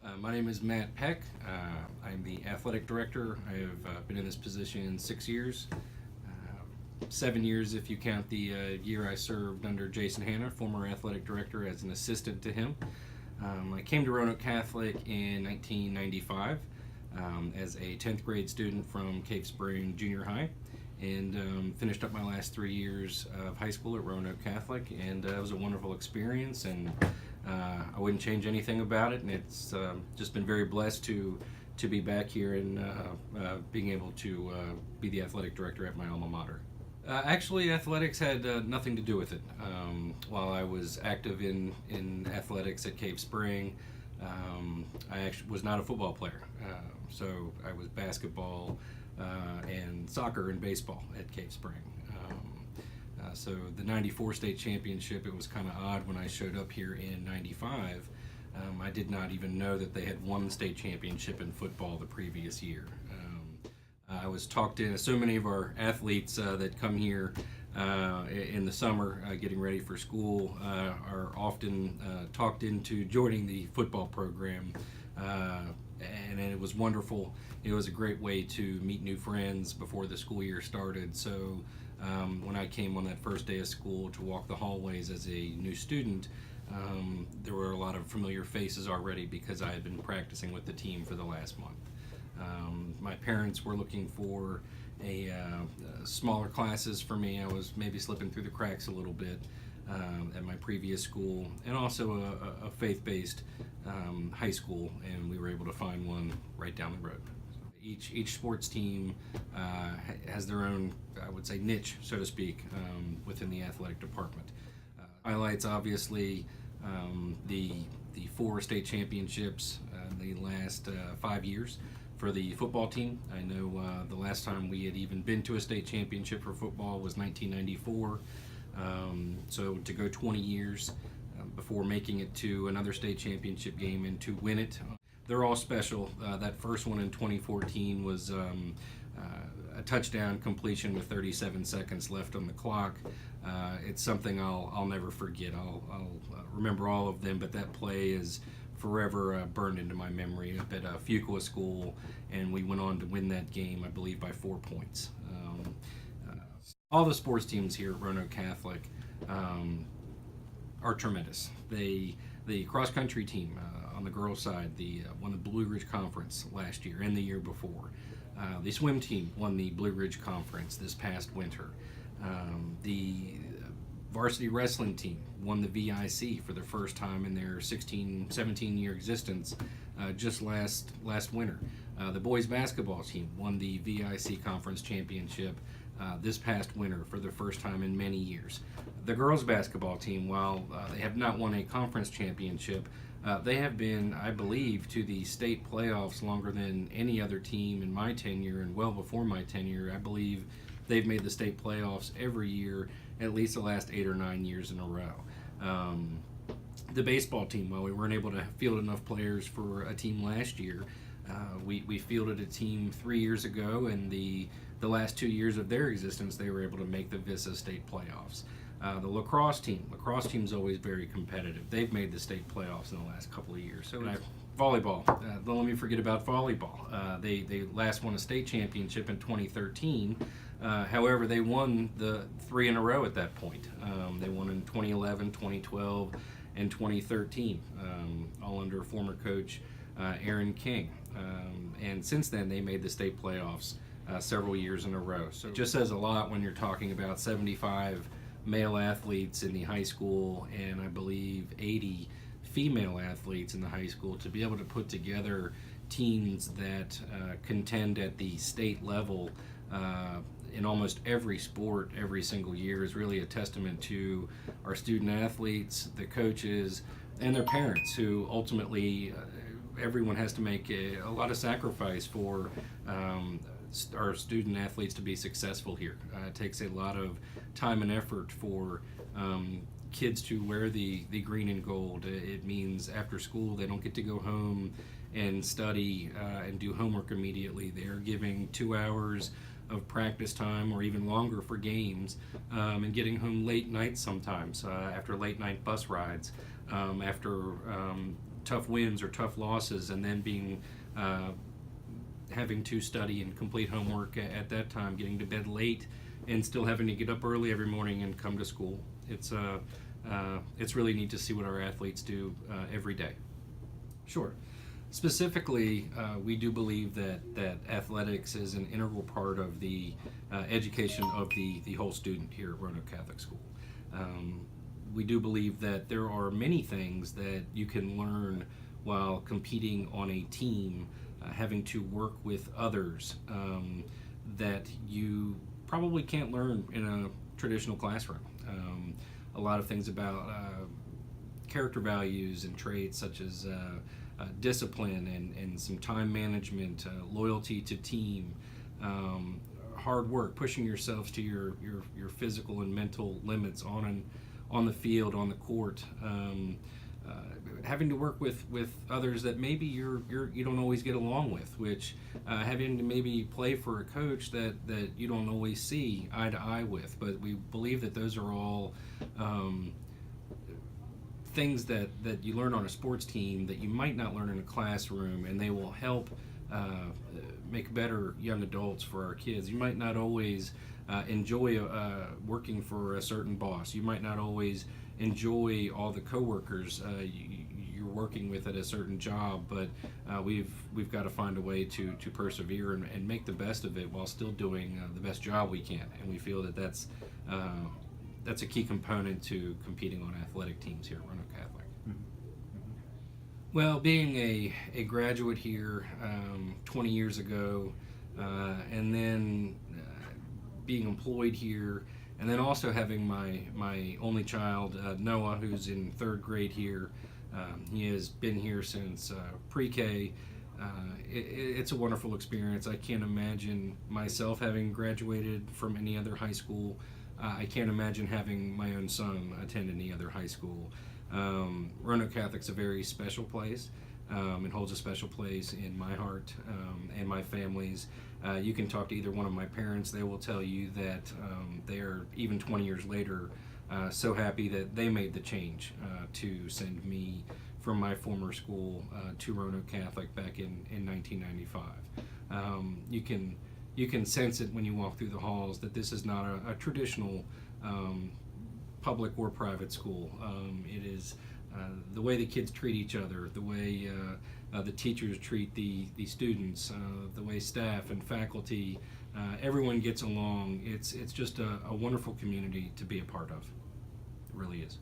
My name is Matt Peck. I'm the athletic director. I have been in this position 6 years, 7 years if you count the year I served under Jason Hanna, former athletic director, as an assistant to him. I came to Roanoke Catholic in 1995 as a 10th grade student from Cave Spring Junior High, and finished up my last 3 years of high school at Roanoke Catholic, and it was a wonderful experience, and I wouldn't change anything about it, and it's just been very blessed to be back here and being able to be the athletic director at my alma mater. Actually, athletics had nothing to do with it. While I was active in athletics at Cave Spring, I actually was not a football player. So I was basketball and soccer and baseball at Cave Spring. So the 94 state championship, it was kind of odd when I showed up here in 95. I did not even know that they had won the state championship in football the previous year. I was talked in, so many of our athletes that come here in the summer getting ready for school are often talked into joining the football program, and it was wonderful. It was a great way to meet new friends before the school year started. So when I came on that first day of school to walk the hallways as a new student, there were a lot of familiar faces already because I had been practicing with the team for the last month. My parents were looking for smaller classes for me. I was maybe slipping through the cracks a little bit at my previous school, and also a faith-based high school, and we were able to find one right down the road. Each sports team has their own, I would say, niche, so to speak, within the athletic department. Highlights, obviously, the 4 state championships in the last 5 years for the football team. I know the last time we had even been to a state championship for football was 1994. So to go 20 years before making it to another state championship game and to win it, they're all special. That first one in 2014 was a touchdown completion with 37 seconds left on the clock. It's something I'll never forget. I'll remember all of them, but that play is forever burned into my memory up at Fuqua School, and we went on to win that game, I believe, by 4 points. All the sports teams here at Roanoke Catholic are tremendous. The cross country team on the girls' side, won the Blue Ridge Conference last year and the year before. The swim team won the Blue Ridge Conference this past winter. The varsity wrestling team won the VIC for the first time in their 17-year existence just last winter. The boys basketball team won the VIC Conference Championship this past winter for the first time in many years. The girls basketball team, while they have not won a conference championship, they have been, I believe, to the state playoffs longer than any other team in my tenure, and well before my tenure. I believe they've made the state playoffs every year, at least the last 8 or 9 years in a row. The baseball team, while we weren't able to field enough players for a team last year, we fielded a team 3 years ago, and the last 2 years of their existence, they were able to make the VISA state playoffs. The lacrosse team's always very competitive. They've made the state playoffs in the last couple of years. So volleyball, don't let me forget about volleyball. They last won a state championship in 2013. However, they won the 3 in a row at that point. They won in 2011, 2012, and 2013, all under former coach Aaron King. And since then, they made the state playoffs several years in a row. So it just says a lot when you're talking about 75 male athletes in the high school and I believe 80 female athletes in the high school, to be able to put together teams that contend at the state level in almost every sport every single year is really a testament to our student athletes, the coaches, and their parents, who ultimately everyone has to make a lot of sacrifice for our student athletes to be successful here. It takes a lot of time and effort for kids to wear the green and gold. It means after school they don't get to go home and study and do homework immediately. They're giving 2 hours of practice time or even longer for games, and getting home late nights sometimes after late night bus rides, after tough wins or tough losses, and then being having to study and complete homework at that time, getting to bed late, and still having to get up early every morning and come to school. It's really neat to see what our athletes do every day. Sure. Specifically, we do believe that athletics is an integral part of the education of the whole student here at Roanoke Catholic School. We do believe that there are many things that you can learn while competing on a team, having to work with others that you probably can't learn in a traditional classroom. A lot of things about character values and traits such as discipline and some time management, loyalty to team, hard work, pushing yourselves to your physical and mental limits on the field, on the court, having to work with others that maybe you don't always get along with, which having to maybe play for a coach that you don't always see eye to eye with. But we believe that those are all things that you learn on a sports team that you might not learn in a classroom, and they will help make better young adults for our kids. You might not always enjoy working for a certain boss. You might not always enjoy all the coworkers you're working with at a certain job, but we've got to find a way to persevere and make the best of it while still doing the best job we can. And we feel that that's a key component to competing on athletic teams here at Roanoke Catholic. Well, being a graduate here 20 years ago, and then being employed here, and then also having my only child, Noah, who's in third grade here. He has been here since pre-K. It's a wonderful experience. I can't imagine myself having graduated from any other high school. I can't imagine having my own son attend any other high school. Roanoke Catholic's a very special place. It holds a special place in my heart and my family's. You can talk to either one of my parents. They will tell you that they're, even 20 years later, so happy that they made the change to send me from my former school to Roanoke Catholic back in 1995. You can sense it when you walk through the halls that this is not a traditional public or private school. It is the way the kids treat each other, the way the teachers treat the students, the way staff and faculty, everyone gets along. It's just a wonderful community to be a part of. It really is.